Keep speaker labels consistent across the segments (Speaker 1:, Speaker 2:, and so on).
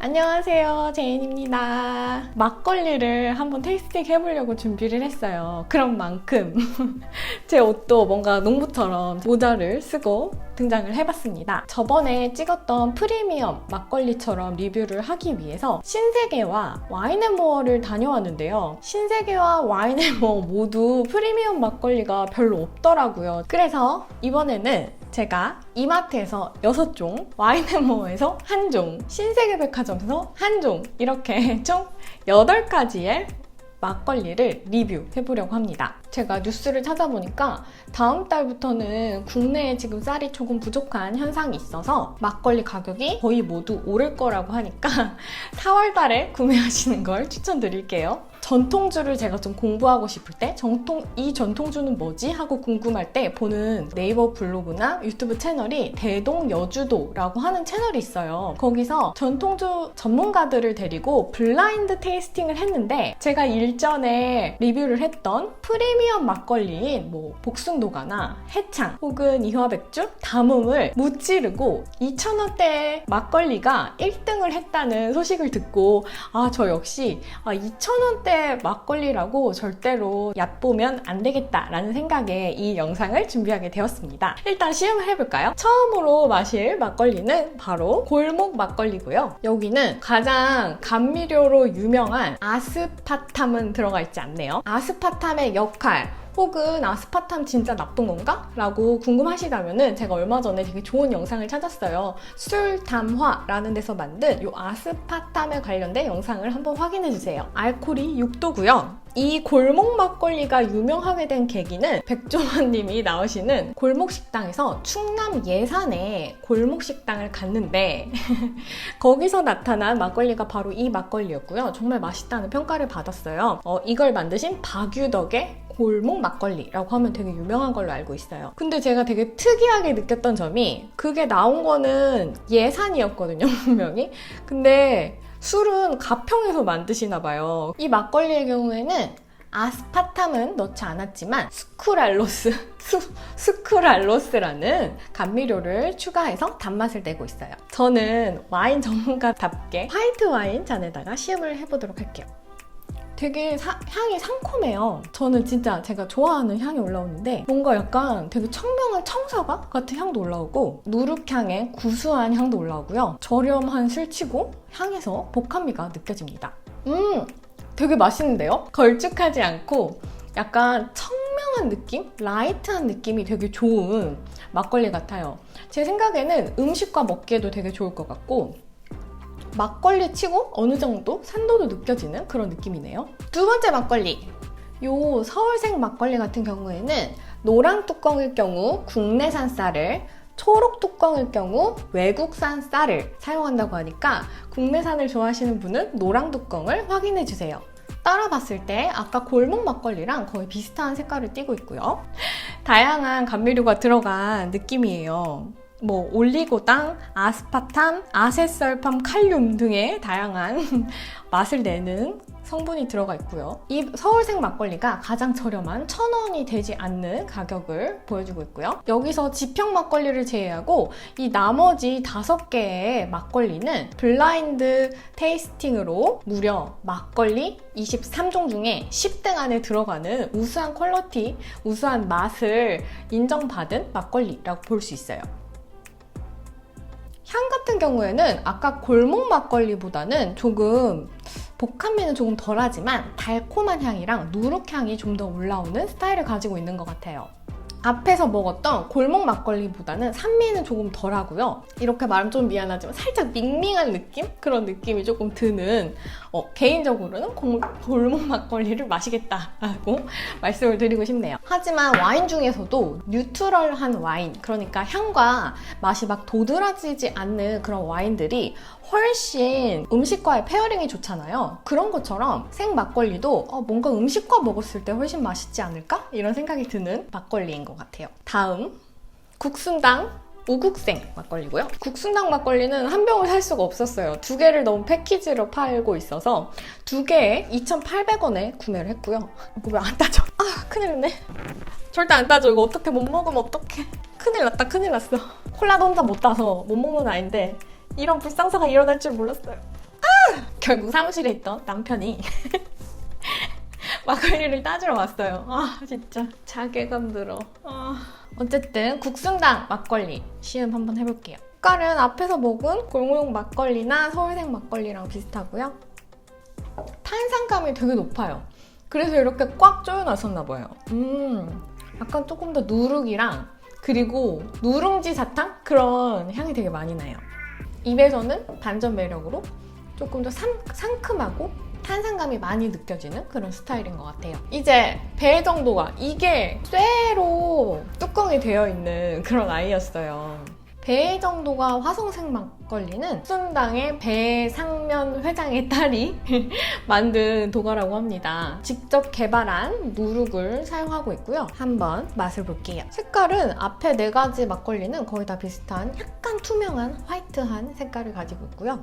Speaker 1: 안녕하세요, 제인입니다. 막걸리를 한번 테이스팅 해보려고 준비를 했어요. 그런 만큼 제 옷도 뭔가 농부처럼 모자를 쓰고 등장을 해봤습니다. 저번에 찍었던 프리미엄 막걸리처럼 리뷰를 하기 위해서 신세계와 와인앤모어를 다녀왔는데요. 신세계와 와인앤모어 모두 프리미엄 막걸리가 별로 없더라고요. 그래서 이번에는 제가 이마트에서 6종, 와인앤모어에서 1종, 신세계백화점에서 1종 이렇게 총 8가지의 막걸리를 리뷰해보려고 합니다. 제가 뉴스를 찾아보니까 다음 달부터는 국내에 지금 쌀이 조금 부족한 현상이 있어서 막걸리 가격이 거의 모두 오를 거라고 하니까 4월 달에 구매하시는 걸 추천드릴게요. 전통주를 제가 좀 공부하고 싶을 때 이 전통주는 뭐지? 하고 궁금할 때 보는 네이버 블로그나 유튜브 채널이 대동여주도라고 하는 채널이 있어요. 거기서 전통주 전문가들을 데리고 블라인드 테이스팅을 했는데 제가 일전에 리뷰를 했던 프리미엄 막걸리인 복숭노가나 해창 혹은 이화백주, 담음을 무찌르고 2,000원대의 막걸리가 1등을 했다는 소식을 듣고 저 역시 2,000원대 막걸리라고 절대로 얕보면 안 되겠다라는 생각에 이 영상을 준비하게 되었습니다. 일단 시음을 해볼까요? 처음으로 마실 막걸리는 바로 골목 막걸리고요. 여기는 가장 감미료로 유명한 아스파탐은 들어가 있지 않네요. 아스파탐의 역할 혹은 아스파탐 진짜 나쁜 건가? 라고 궁금하시다면 제가 얼마 전에 되게 좋은 영상을 찾았어요. 술담화라는 데서 만든 이 아스파탐에 관련된 영상을 한번 확인해주세요. 알코올이 6도고요. 이 골목 막걸리가 유명하게 된 계기는 백종원님이 나오시는 골목식당에서 충남 예산에 골목식당을 갔는데 거기서 나타난 막걸리가 바로 이 막걸리였고요. 정말 맛있다는 평가를 받았어요. 이걸 만드신 박유덕의 골목 막걸리라고 하면 되게 유명한 걸로 알고 있어요. 근데 제가 되게 특이하게 느꼈던 점이 그게 나온 거는 예산이었거든요, 분명히. 근데 술은 가평에서 만드시나 봐요. 이 막걸리의 경우에는 아스파탐은 넣지 않았지만 스크랄로스라는 감미료를 추가해서 단맛을 내고 있어요. 저는 와인 전문가답게 화이트 와인 잔에다가 시음을 해보도록 할게요. 되게 향이 상콤해요. 저는 진짜 제가 좋아하는 향이 올라오는데 뭔가 약간 되게 청명한 청사과 같은 향도 올라오고 누룩향의 구수한 향도 올라오고요. 저렴한 술치고 향에서 복합미가 느껴집니다. 되게 맛있는데요? 걸쭉하지 않고 약간 청명한 느낌? 라이트한 느낌이 되게 좋은 막걸리 같아요. 제 생각에는 음식과 먹기에도 되게 좋을 것 같고 막걸리 치고 어느 정도 산도도 느껴지는 그런 느낌이네요. 두 번째 막걸리. 요 서울생 막걸리 같은 경우에는 노랑 뚜껑일 경우 국내산 쌀을, 초록 뚜껑일 경우 외국산 쌀을 사용한다고 하니까 국내산을 좋아하시는 분은 노랑 뚜껑을 확인해 주세요. 따라 봤을 때 아까 골목 막걸리랑 거의 비슷한 색깔을 띠고 있고요. 다양한 감미료가 들어간 느낌이에요. 올리고당, 아스파탐, 아세설팜, 칼륨 등의 다양한 맛을 내는 성분이 들어가 있고요. 이 서울생 막걸리가 가장 저렴한 1,000원이 되지 않는 가격을 보여주고 있고요. 여기서 지평 막걸리를 제외하고 이 나머지 5개의 막걸리는 블라인드 테이스팅으로 무려 막걸리 23종 중에 10등 안에 들어가는 우수한 퀄리티, 우수한 맛을 인정받은 막걸리라고 볼 수 있어요. 향 같은 경우에는 아까 골목 막걸리보다는 조금 복합미는 조금 덜하지만 달콤한 향이랑 누룩향이 좀 더 올라오는 스타일을 가지고 있는 것 같아요. 앞에서 먹었던 골목 막걸리보다는 산미는 조금 덜하고요. 이렇게 말하면 좀 미안하지만 살짝 밍밍한 느낌? 그런 느낌이 조금 드는 개인적으로는 골목 막걸리를 마시겠다라고 말씀을 드리고 싶네요. 하지만 와인 중에서도 뉴트럴한 와인, 그러니까 향과 맛이 막 도드라지지 않는 그런 와인들이 훨씬 음식과의 페어링이 좋잖아요. 그런 것처럼 생 막걸리도 뭔가 음식과 먹었을 때 훨씬 맛있지 않을까? 이런 생각이 드는 막걸리인 것 같아요. 다음, 국순당 우국생 막걸리고요. 국순당 막걸리는 한 병을 살 수가 없었어요. 2개를 너무 패키지로 팔고 있어서 2개에 2,800원에 구매를 했고요. 이거 왜 안 따져? 큰일 났네. 절대 안 따져. 이거 어떻게 못 먹으면 어떡해. 큰일 났다, 큰일 났어. 콜라도 혼자 못 따서 못 먹는 아이인데 이런 불상사가 일어날 줄 몰랐어요. 결국 사무실에 있던 남편이 막걸리를 따주러 왔어요. 아 진짜 자괴감 들어. 어쨌든 국순당 막걸리 시음 한번 해볼게요. 색깔은 앞에서 먹은 골목 막걸리나 서울색 막걸리랑 비슷하고요. 탄산감이 되게 높아요. 그래서 이렇게 꽉 조여놨었나 봐요. 약간 조금 더 누룩이랑 그리고 누룽지 사탕? 그런 향이 되게 많이 나요. 입에서는 반전 매력으로 조금 더 상큼하고 탄산감이 많이 느껴지는 그런 스타일인 것 같아요. 이제 배 정도가 이게 쇠로 뚜껑이 되어 있는 그런 아이였어요. 배 정도가 화성색 막걸리는 순당의 배상면 회장의 딸이 만든 도가라고 합니다. 직접 개발한 누룩을 사용하고 있고요. 한번 맛을 볼게요. 색깔은 앞에 4가지 막걸리는 거의 다 비슷한 약간 투명한 화이트한 색깔을 가지고 있고요.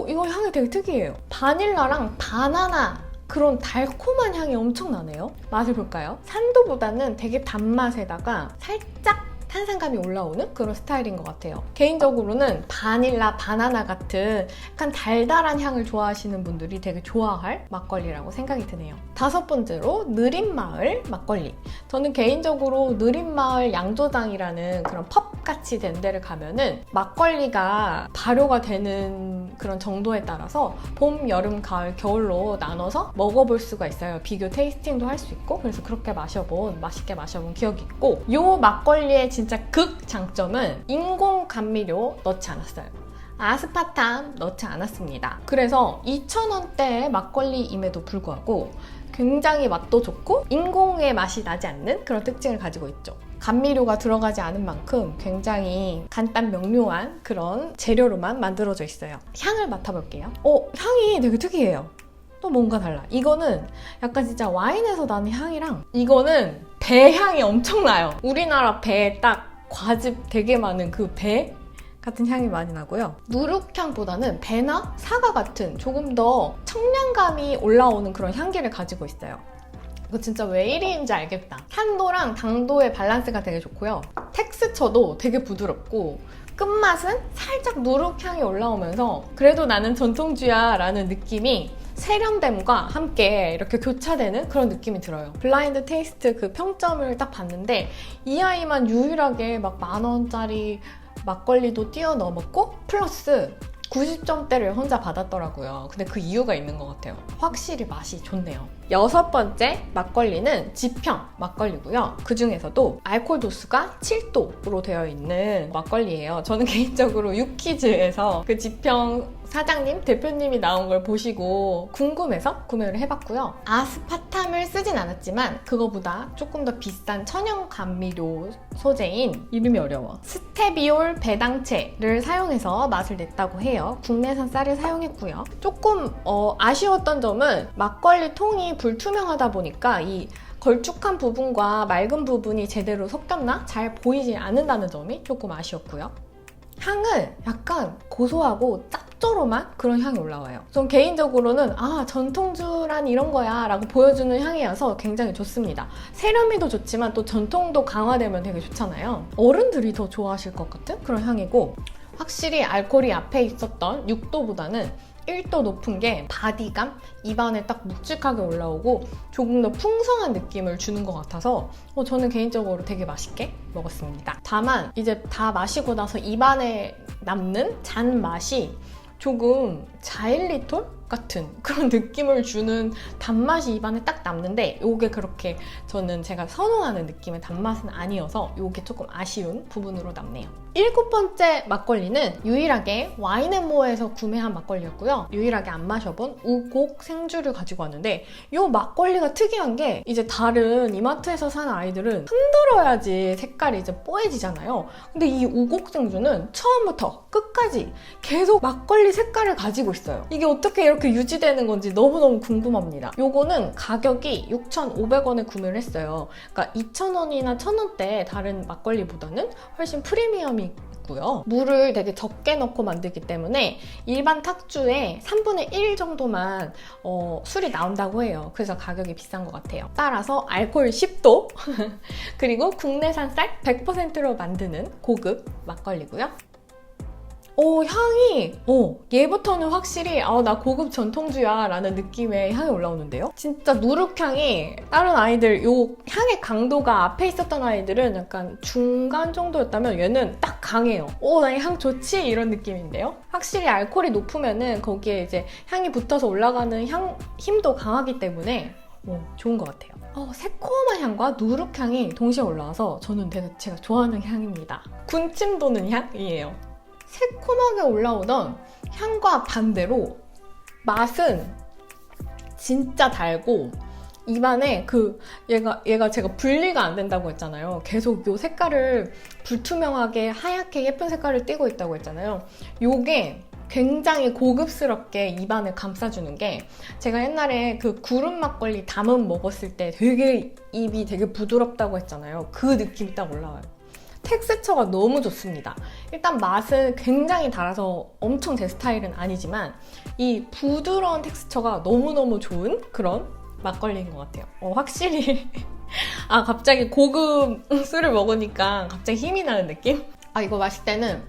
Speaker 1: 이거 향이 되게 특이해요. 바닐라랑 바나나 그런 달콤한 향이 엄청 나네요. 맛을 볼까요? 산도보다는 되게 단맛에다가 살짝 탄산감이 올라오는 그런 스타일인 것 같아요. 개인적으로는 바닐라, 바나나 같은 약간 달달한 향을 좋아하시는 분들이 되게 좋아할 막걸리라고 생각이 드네요. 5번째로 느린마을 막걸리. 저는 개인적으로 느린마을 양조장이라는 그런 펍같이 된 데를 가면은 막걸리가 발효가 되는 그런 정도에 따라서 봄, 여름, 가을, 겨울로 나눠서 먹어볼 수가 있어요. 비교 테이스팅도 할 수 있고 그래서 그렇게 맛있게 마셔본 기억이 있고 이 막걸리의 진짜 극 장점은 인공 감미료 넣지 않았어요. 아스파탐 넣지 않았습니다. 그래서 2,000원대의 막걸리임에도 불구하고 굉장히 맛도 좋고 인공의 맛이 나지 않는 그런 특징을 가지고 있죠. 감미료가 들어가지 않은 만큼 굉장히 간단 명료한 그런 재료로만 만들어져 있어요. 향을 맡아볼게요. 향이 되게 특이해요. 또 뭔가 달라. 이거는 약간 진짜 와인에서 나는 향이랑 이거는 배 향이 엄청 나요. 우리나라 배에 딱 과즙 되게 많은 그 배 같은 향이 많이 나고요. 누룩향보다는 배나 사과 같은 조금 더 청량감이 올라오는 그런 향기를 가지고 있어요. 이거 진짜 왜 1위인지 알겠다. 산도랑 당도의 밸런스가 되게 좋고요. 텍스처도 되게 부드럽고 끝맛은 살짝 누룩향이 올라오면서 그래도 나는 전통주야 라는 느낌이 세련됨과 함께 이렇게 교차되는 그런 느낌이 들어요. 블라인드 테이스트 그 평점을 딱 봤는데 이 아이만 유일하게 막 10,000원짜리 막걸리도 뛰어넘었고 플러스 90점대를 혼자 받았더라고요. 근데 그 이유가 있는 것 같아요. 확실히 맛이 좋네요. 6번째 막걸리는 지평 막걸리고요. 그 중에서도 알코올 도수가 7도로 되어 있는 막걸리예요. 저는 개인적으로 유퀴즈에서 그 지평 사장님, 대표님이 나온 걸 보시고 궁금해서 구매를 해봤고요. 아스파탐을 쓰진 않았지만 그거보다 조금 더 비싼 천연 감미료 소재인 이름이 어려워. 스테비올 배당체를 사용해서 맛을 냈다고 해요. 국내산 쌀을 사용했고요. 조금 아쉬웠던 점은 막걸리 통이 불투명하다 보니까 이 걸쭉한 부분과 맑은 부분이 제대로 섞였나 잘 보이지 않는다는 점이 조금 아쉬웠고요. 향은 약간 고소하고 짭조름한 그런 향이 올라와요. 전 개인적으로는 전통주란 이런 거야 라고 보여주는 향이어서 굉장히 좋습니다. 세련미도 좋지만 또 전통도 강화되면 되게 좋잖아요. 어른들이 더 좋아하실 것 같은 그런 향이고 확실히 알코올이 앞에 있었던 6도보다는 1도 높은 게 바디감, 입안에 딱 묵직하게 올라오고 조금 더 풍성한 느낌을 주는 것 같아서 저는 개인적으로 되게 맛있게 먹었습니다. 다만 이제 다 마시고 나서 입안에 남는 잔맛이 조금 자일리톨 같은 그런 느낌을 주는 단맛이 입안에 딱 남는데 이게 그렇게 저는 제가 선호하는 느낌의 단맛은 아니어서 이게 조금 아쉬운 부분으로 남네요. 7번째 막걸리는 유일하게 와인앤모어에서 구매한 막걸리였고요. 유일하게 안 마셔본 우곡 생주를 가지고 왔는데 이 막걸리가 특이한 게 이제 다른 이마트에서 사는 아이들은 흔들어야지 색깔이 이제 뽀얘지잖아요. 근데 이 우곡 생주는 처음부터 끝까지 계속 막걸리 색깔을 가지고 있어요. 이게 어떻게 이렇게 유지되는 건지 너무너무 궁금합니다. 요거는 가격이 6,500원에 구매를 했어요. 그러니까 2,000원이나 1,000원대 다른 막걸리보다는 훨씬 프리미엄이 있고요. 물을 되게 적게 넣고 만들기 때문에 일반 탁주의 3분의 1 정도만 술이 나온다고 해요. 그래서 가격이 비싼 것 같아요. 따라서 알코올 10도 그리고 국내산 쌀 100%로 만드는 고급 막걸리고요. 향이 얘부터는 확실히 나 고급 전통주야 라는 느낌의 향이 올라오는데요. 진짜 누룩향이 다른 아이들 요 향의 강도가 앞에 있었던 아이들은 약간 중간 정도였다면 얘는 딱 강해요. 나 이 향 좋지? 이런 느낌인데요. 확실히 알코올이 높으면은 거기에 이제 향이 붙어서 올라가는 힘도 강하기 때문에 좋은 것 같아요. 새콤한 향과 누룩향이 동시에 올라와서 저는 제가 좋아하는 향입니다. 군침 도는 향이에요. 새콤하게 올라오던 향과 반대로 맛은 진짜 달고 입안에 얘가 제가 분리가 안 된다고 했잖아요. 계속 요 색깔을 불투명하게 하얗게 예쁜 색깔을 띠고 있다고 했잖아요. 요게 굉장히 고급스럽게 입안을 감싸주는 게 제가 옛날에 그 구름 막걸리 담음 먹었을 때 입이 되게 부드럽다고 했잖아요. 그 느낌이 딱 올라와요. 텍스처가 너무 좋습니다. 일단 맛은 굉장히 달아서 엄청 제 스타일은 아니지만 이 부드러운 텍스처가 너무너무 좋은 그런 막걸리인 것 같아요. 확실히 갑자기 고급 술을 먹으니까 갑자기 힘이 나는 느낌? 이거 마실 때는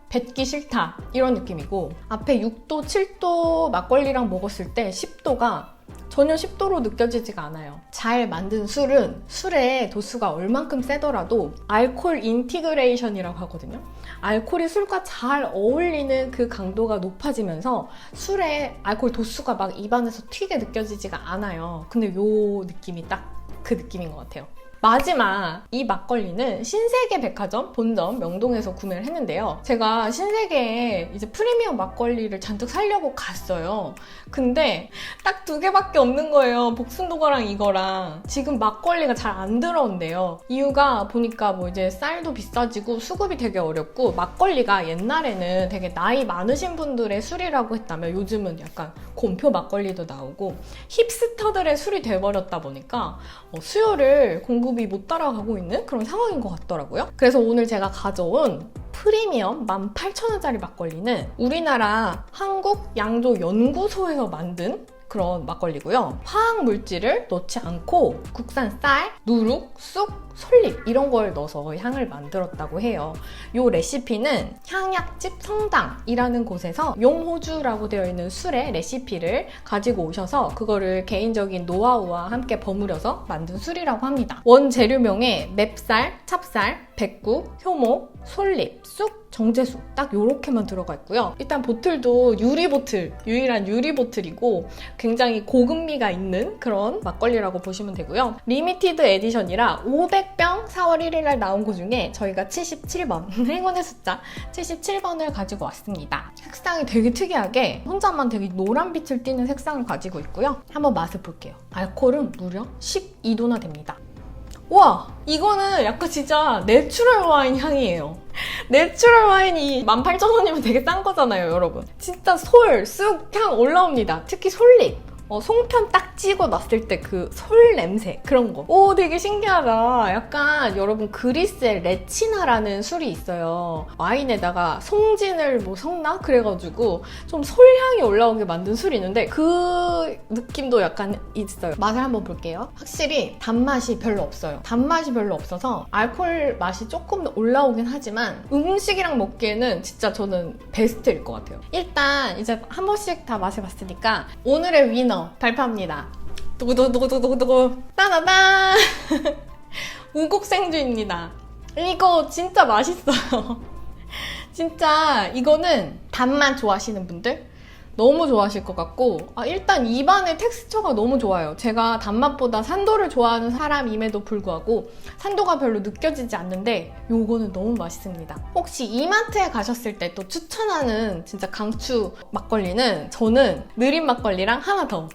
Speaker 1: 뱉기 싫다 이런 느낌이고 앞에 6도, 7도 막걸리랑 먹었을 때 10도가 전혀 10도로 느껴지지가 않아요. 잘 만든 술은 술의 도수가 얼만큼 세더라도 알코올 인티그레이션이라고 하거든요. 알코올이 술과 잘 어울리는 그 강도가 높아지면서 술의 알코올 도수가 막 입안에서 튀게 느껴지지가 않아요. 근데 요 느낌이 딱 그 느낌인 것 같아요. 마지막 이 막걸리는 신세계 백화점 본점 명동에서 구매를 했는데요. 제가 신세계에 이제 프리미엄 막걸리를 잔뜩 사려고 갔어요. 근데 딱 2개밖에 없는 거예요. 복순도가랑 이거랑. 지금 막걸리가 잘 안 들어온대요. 이유가 보니까 뭐 이제 쌀도 비싸지고 수급이 되게 어렵고 막걸리가 옛날에는 되게 나이 많으신 분들의 술이라고 했다면 요즘은 약간 곰표 막걸리도 나오고 힙스터들의 술이 돼버렸다 보니까 수요를 공급이 못 따라가고 있는 그런 상황인 것 같더라고요. 그래서 오늘 제가 가져온 프리미엄 18,000원짜리 막걸리는 우리나라 한국양조연구소에서 만든 그런 막걸리고요. 화학 물질을 넣지 않고 국산 쌀, 누룩, 쑥, 솔잎 이런 걸 넣어서 향을 만들었다고 해요. 이 레시피는 향약집 성당이라는 곳에서 용호주라고 되어 있는 술의 레시피를 가지고 오셔서 그거를 개인적인 노하우와 함께 버무려서 만든 술이라고 합니다. 원재료명에 맵쌀, 찹쌀, 백구, 효모, 솔잎, 쑥, 정제수 딱 요렇게만 들어가 있고요. 일단 보틀도 유일한 유리 보틀이고 굉장히 고급미가 있는 그런 막걸리라고 보시면 되고요. 리미티드 에디션이라 500병 4월 1일 날 나온 거 중에 저희가 77번, 행운의 숫자 77번을 가지고 왔습니다. 색상이 되게 특이하게 혼자만 되게 노란빛을 띠는 색상을 가지고 있고요. 한번 맛을 볼게요. 알코올은 무려 12도나 됩니다. 와! 이거는 약간 진짜 내추럴 와인 향이에요. 내추럴 와인이 18,000원이면 되게 싼 거잖아요, 여러분. 진짜 솔, 쑥 향 올라옵니다. 특히 솔잎. 송편 딱 찍어 놨을 때 그 솔 냄새 그런 거. 되게 신기하다. 약간 여러분 그리스의 레치나라는 술이 있어요. 와인에다가 송진을 섞나? 그래가지고 좀 솔향이 올라오게 만든 술이 있는데 그 느낌도 약간 있어요. 맛을 한번 볼게요. 확실히 단맛이 별로 없어요. 단맛이 별로 없어서 알코올 맛이 조금 올라오긴 하지만 음식이랑 먹기에는 진짜 저는 베스트일 것 같아요. 일단 이제 한 번씩 다 마셔봤으니까 오늘의 위너 발표합니다. 두구두구두구두구두구 따다단 우곡생주입니다. 이거 진짜 맛있어요. 진짜 이거는 단맛 좋아하시는 분들 너무 좋아하실 것 같고 일단 입안의 텍스처가 너무 좋아요. 제가 단맛보다 산도를 좋아하는 사람임에도 불구하고 산도가 별로 느껴지지 않는데 요거는 너무 맛있습니다. 혹시 이마트에 가셨을 때 또 추천하는 진짜 강추 막걸리는 저는 느린 막걸리랑 하나 더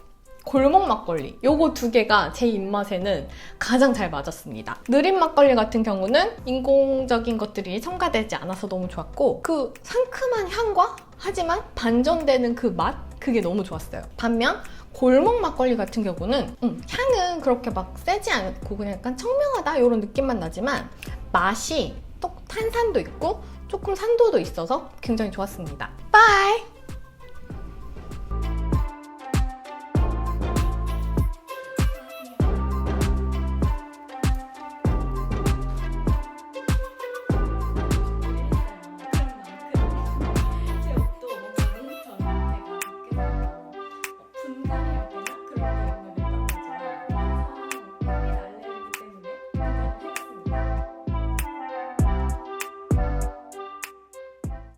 Speaker 1: 골목 막걸리 요거 2개가 제 입맛에는 가장 잘 맞았습니다. 느린 막걸리 같은 경우는 인공적인 것들이 첨가되지 않아서 너무 좋았고 그 상큼한 향과 하지만 반전되는 그 맛? 그게 너무 좋았어요. 반면 골목 막걸리 같은 경우는 향은 그렇게 막 세지 않고 그냥 약간 청명하다 이런 느낌만 나지만 맛이 또 탄산도 있고 조금 산도도 있어서 굉장히 좋았습니다. 빠이!